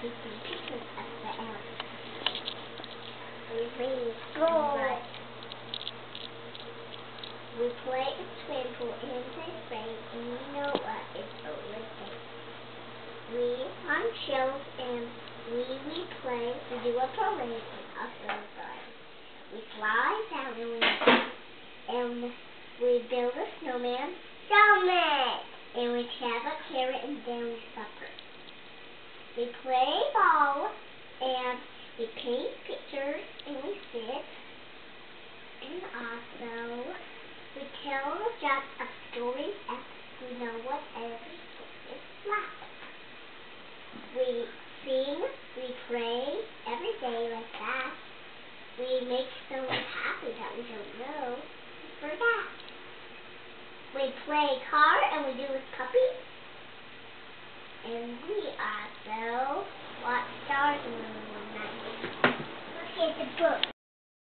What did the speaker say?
taking pictures of the ants. We play a swimming pool in the rain, and you know what? It's Olympic. We on shelves and we play. We do a parade and also a parade. We fly down and we build a snowman. And we have a carrot and then we supper. We play ball and we paint pictures and we sit. And also we tell just a story and we know what every book is like. We sing, we pray every day like that. We make someone happy that we don't know for that. We play car and we do with puppies. And we also